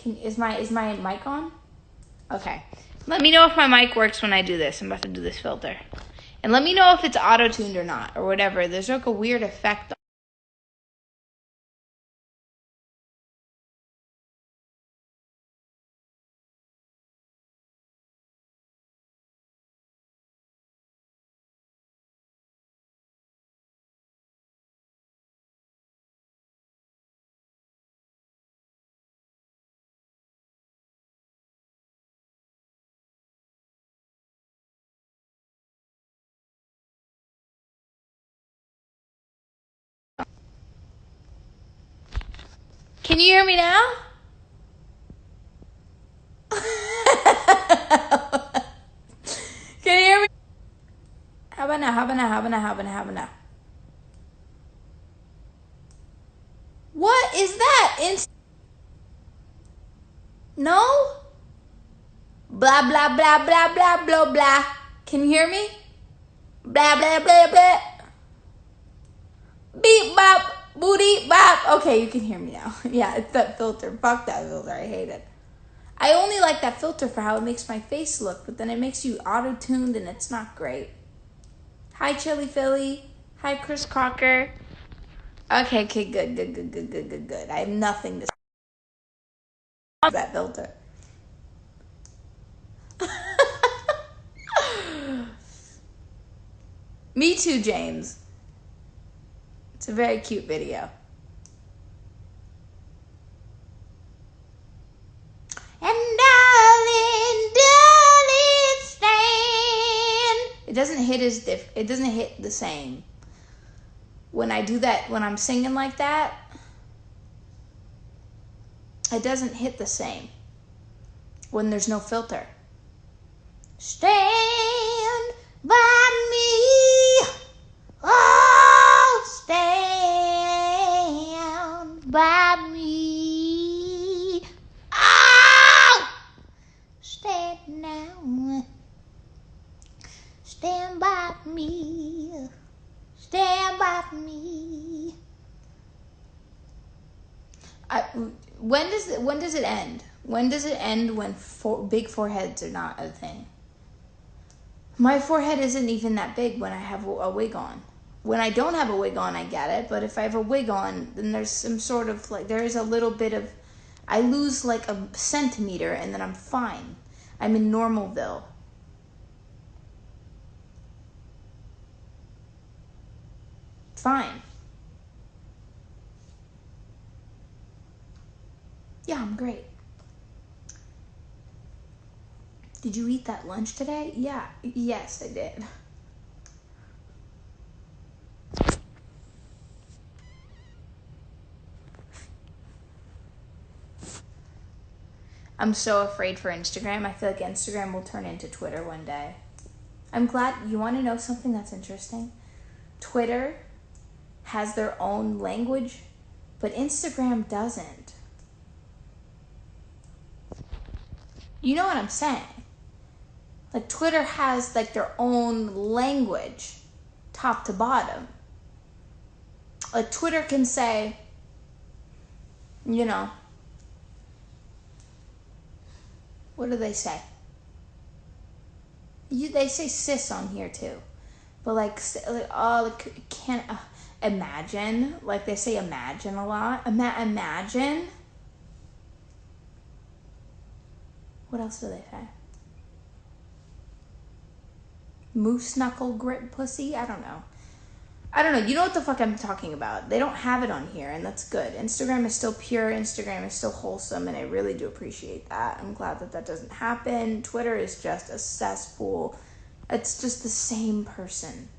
Is my mic on? Okay. Let me know if my mic works when I do this. I'm about to do this filter. And let me know if it's auto-tuned or not, or whatever. There's like a weird effect. Can you hear me now? Can you hear me? How about now? How about now? How about now? How about now? How about now? What is that? No? Blah, blah, blah, blah, blah, blah, blah. Can you hear me? Blah, blah, blah, blah. Beep, bop, booty, bop. Okay, you can hear me now. Yeah, it's that filter. Fuck that filter. I hate it. I only like that filter for how it makes my face look, but then it makes you auto-tuned and it's not great. Hi, Chili Philly. Hi, Chris Crocker. Okay, good. I have nothing to say about that filter. Me too, James. It's a very cute video. And darling, stand. It doesn't hit it doesn't hit the same. When I do that, when I'm singing like that, it doesn't hit the same when there's no filter. Stand by me, oh, stand by me, oh, stand now, stand by me, stand by me. When does it end? When does it end when big foreheads are not a thing? My forehead isn't even that big when I have a wig on. When I don't have a wig on, I get it. But if I have a wig on, then there's some sort of there is a little bit of, I lose like a centimeter and then I'm fine. I'm in Normalville. Fine. Yeah, I'm great. Did you eat that lunch today? Yeah. Yes, I did. I'm so afraid for Instagram. I feel like Instagram will turn into Twitter one day. I'm glad. You want to know something that's interesting? Twitter has their own language, but Instagram doesn't. You know what I'm saying? Like Twitter has like their own language, top to bottom. Like Twitter can say, you know, what do they say? They say sis on here too, but can't imagine. Like they say imagine a lot. Imagine. What else do they say? Moose knuckle grip pussy? I don't know. You know what the fuck I'm talking about. They don't have it on here, and that's good. Instagram is still pure. Instagram is still wholesome, and I really do appreciate that. I'm glad that doesn't happen. Twitter is just a cesspool. It's just the same person.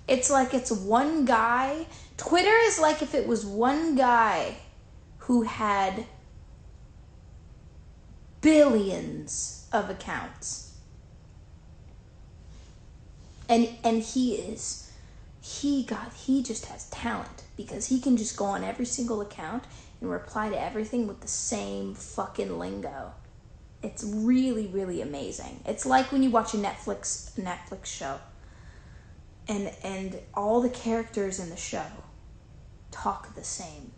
It's like it's one guy. Twitter is like if it was one guy who had billions of accounts. And he just has talent because he can just go on every single account and reply to everything with the same fucking lingo. It's really, really amazing. It's like when you watch a Netflix show and all the characters in the show talk the same.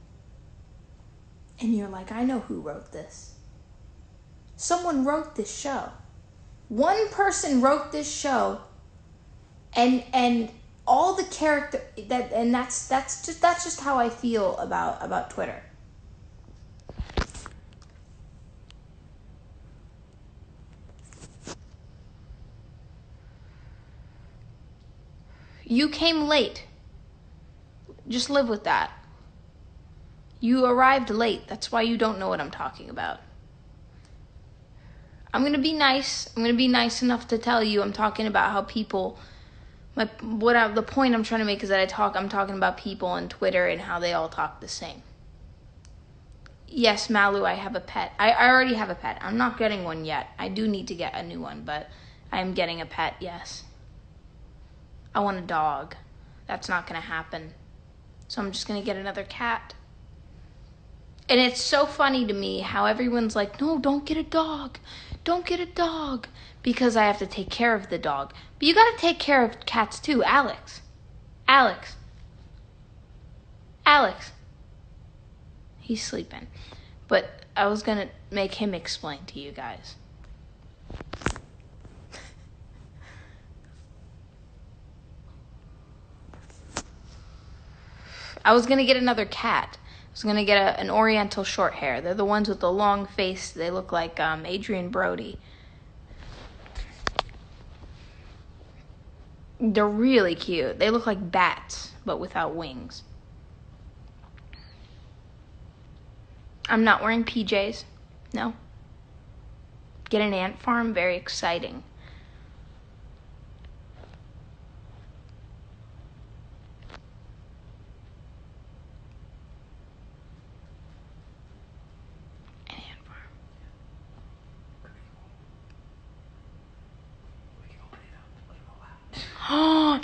And you're like, I know who wrote this. Someone wrote this show. One person wrote this show, and all the character that's just how I feel about Twitter. You came late. Just live with that. You arrived late. That's why you don't know what I'm talking about. I'm going to be nice. I'm going to be nice enough to tell you I'm talking about how people... the point I'm trying to make is that I'm talking about people on Twitter and how they all talk the same. Yes, Malu, I have a pet. I already have a pet. I'm not getting one yet. I do need to get a new one, but I am getting a pet, yes. I want a dog. That's not going to happen. So I'm just going to get another cat. And it's so funny to me how everyone's like, no, don't get a dog. Don't get a dog. Because I have to take care of the dog. But you got to take care of cats too. Alex. He's sleeping. But I was going to make him explain to you guys. I was going to get another cat. I was going to get an Oriental short hair. They're the ones with the long face. They look like Adrian Brody. They're really cute. They look like bats, but without wings. I'm not wearing PJs. No. Get an ant farm. Very exciting.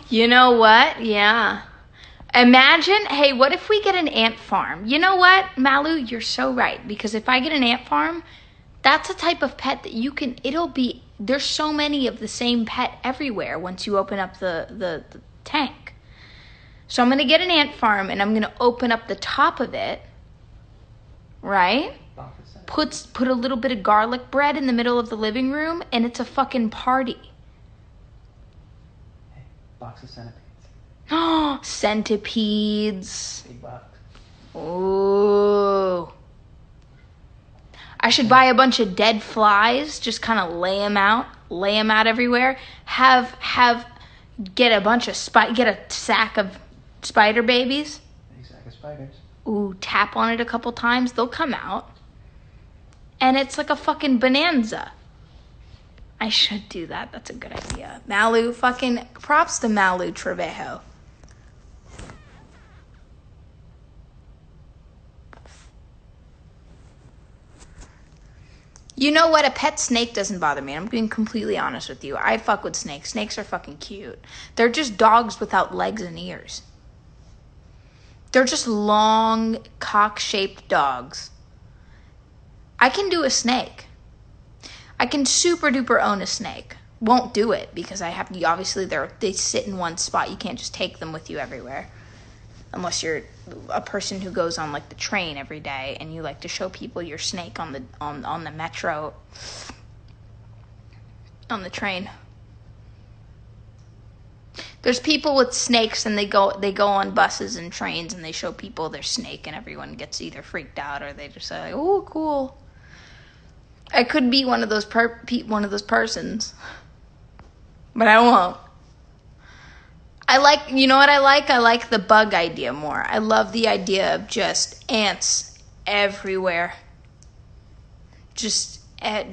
You know what? Yeah. Imagine, hey, what if we get an ant farm? You know what, Malu? You're so right. Because if I get an ant farm, that's a type of pet that you can, there's so many of the same pet everywhere once you open up the tank. So I'm going to get an ant farm and I'm going to open up the top of it, right? Put a little bit of garlic bread in the middle of the living room and it's a fucking party. Box of centipedes. Oh, centipedes. Big box. Ooh. I should buy a bunch of dead flies, just kind of lay them out everywhere. Get a sack of spider babies. A sack of spiders. Ooh, tap on it a couple times, they'll come out. And it's like a fucking bonanza. I should do that. That's a good idea. Malu, fucking props to Malu Trevejo. You know what? A pet snake doesn't bother me. I'm being completely honest with you. I fuck with snakes. Snakes are fucking cute. They're just dogs without legs and ears. They're just long, cock-shaped dogs. I can do a snake. I can super duper own a snake. Won't do it because obviously they sit in one spot. You can't just take them with you everywhere. Unless you're a person who goes on like the train every day and you like to show people your snake on the metro, on the train. There's people with snakes and they go on buses and trains and they show people their snake and everyone gets either freaked out or they just say, "Oh, cool." I could be one of those persons, but I won't. You know what I like? I like the bug idea more. I love the idea of just ants everywhere. Just a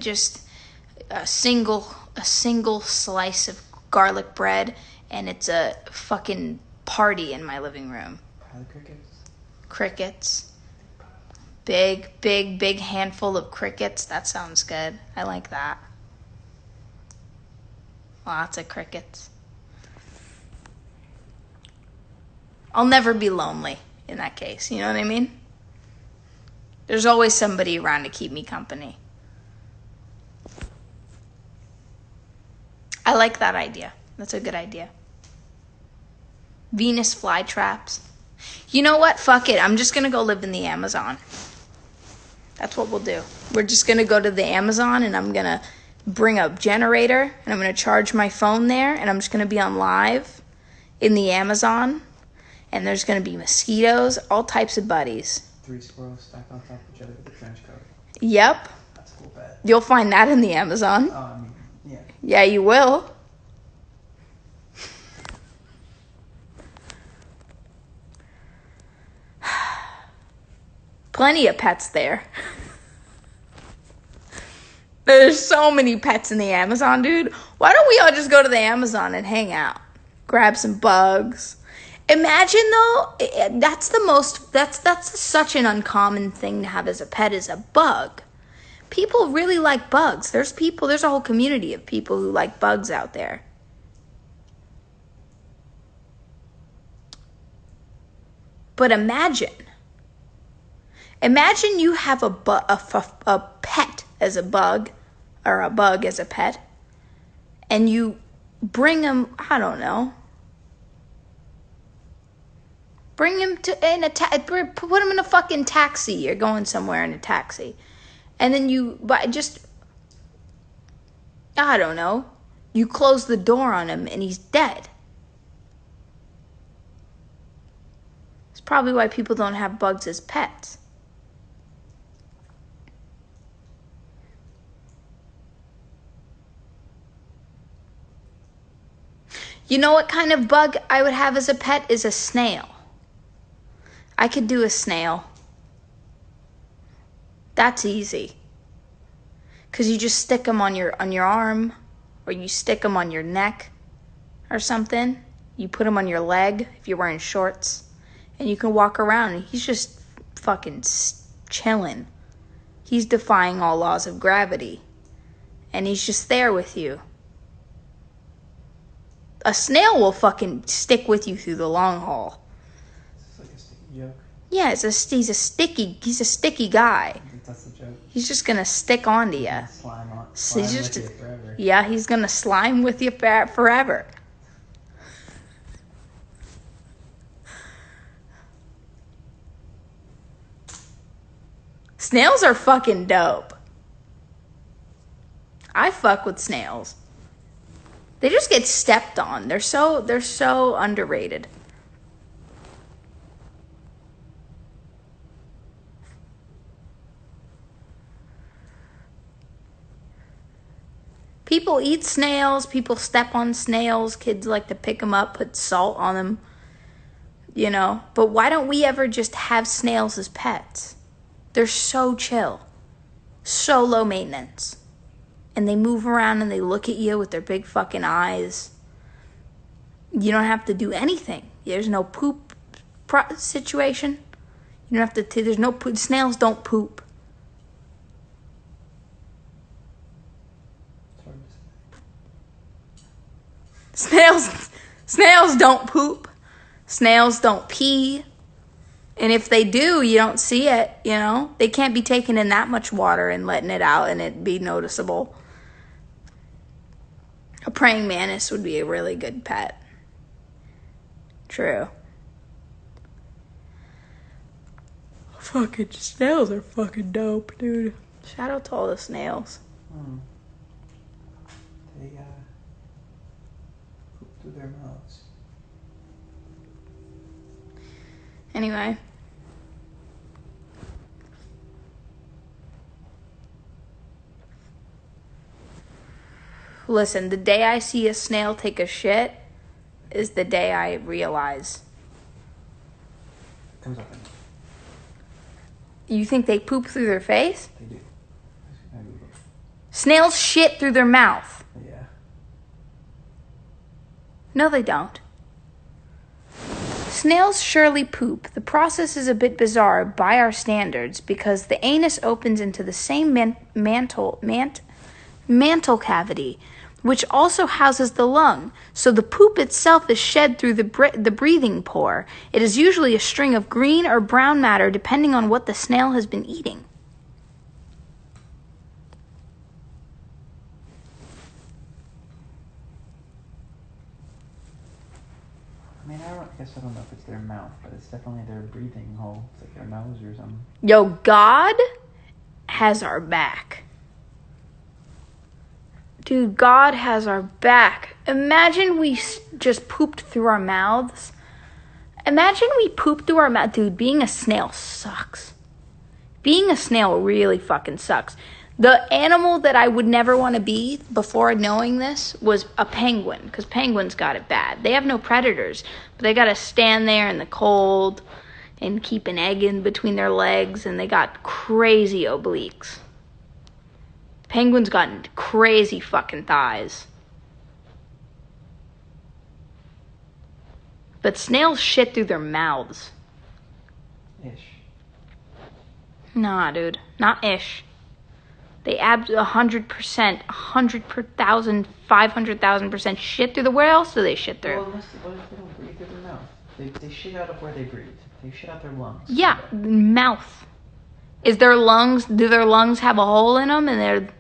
single slice of garlic bread, and it's a fucking party in my living room. Crickets. Big handful of crickets. That sounds good. I like that. Lots of crickets. I'll never be lonely in that case. You know what I mean? There's always somebody around to keep me company. I like that idea. That's a good idea. Venus flytraps. You know what? Fuck it. I'm just going to go live in the Amazon. That's what we'll do. We're just going to go to the Amazon, and I'm going to bring a generator, and I'm going to charge my phone there, and I'm just going to be on live in the Amazon, and there's going to be mosquitoes, all types of buddies. 3 squirrels stacked on top of each other with a trench coat. Yep. That's a cool bet. You'll find that in the Amazon. Oh, I mean, yeah. Yeah, you will. Plenty of pets there. There's so many pets in the Amazon, dude. Why don't we all just go to the Amazon and hang out? Grab some bugs. Imagine though, that's such an uncommon thing to have as a pet, is a bug. People really like bugs. There's a whole community of people who like bugs out there. But imagine you have a pet as a bug, or a bug as a pet, and you bring him, I don't know, put him in a fucking taxi. You're going somewhere in a taxi. And then I don't know, you close the door on him and he's dead. It's probably why people don't have bugs as pets. You know what kind of bug I would have as a pet is a snail. I could do a snail. That's easy. Because you just stick them on your arm, or you stick them on your neck or something. You put them on your leg if you're wearing shorts, and you can walk around, and he's just fucking chilling. He's defying all laws of gravity, and he's just there with you. A snail will fucking stick with you through the long haul. It's like a sticky joke. Yeah, he's a sticky guy. That's the joke. He's just gonna stick onto you. Slime So with you forever. Yeah, he's gonna slime with you forever. Snails are fucking dope. I fuck with snails. They just get stepped on. They're so underrated. People eat snails. People step on snails. Kids like to pick them up, put salt on them. You know? But why don't we ever just have snails as pets? They're so chill. So low maintenance. And they move around and they look at you with their big fucking eyes. You don't have to do anything. There's no poop situation. You don't have to, there's no poop. Snails don't poop. Snails don't poop. Snails don't pee. And if they do, you don't see it, you know? They can't be taking in that much water and letting it out and it be noticeable. A praying mantis would be a really good pet. True. Fucking snails are fucking dope, dude. Shout out to all the snails. They poop through their mouths. Anyway. Listen, the day I see a snail take a shit is the day I realize. Comes up in You think they poop through their face? They do. Snails shit through their mouth. Yeah. No, they don't. Snails surely poop. The process is a bit bizarre by our standards because the anus opens into the same mantle cavity, which also houses the lung. So the poop itself is shed through the breathing pore. It is usually a string of green or brown matter depending on what the snail has been eating. I mean, I guess I don't know if it's their mouth, but it's definitely their breathing hole. It's like their nose or something. Yo, God has our back. Dude, God has our back. Imagine we just pooped through our mouths. Imagine we pooped through our mouth. Dude, being a snail sucks. Being a snail really fucking sucks. The animal that I would never want to be before knowing this was a penguin, because penguins got it bad. They have no predators, but they got to stand there in the cold and keep an egg in between their legs, and they got crazy obliques. Penguins got crazy fucking thighs. But snails shit through their mouths. Ish. Nah, dude. Not ish. They 100%, 100,000, 500,000% shit through the... Where else do they shit through? Well, what if they don't breathe through their mouth? They shit out of where they breathe. They shit out their lungs. Yeah, mouth. Is their lungs... Do their lungs have a hole in them and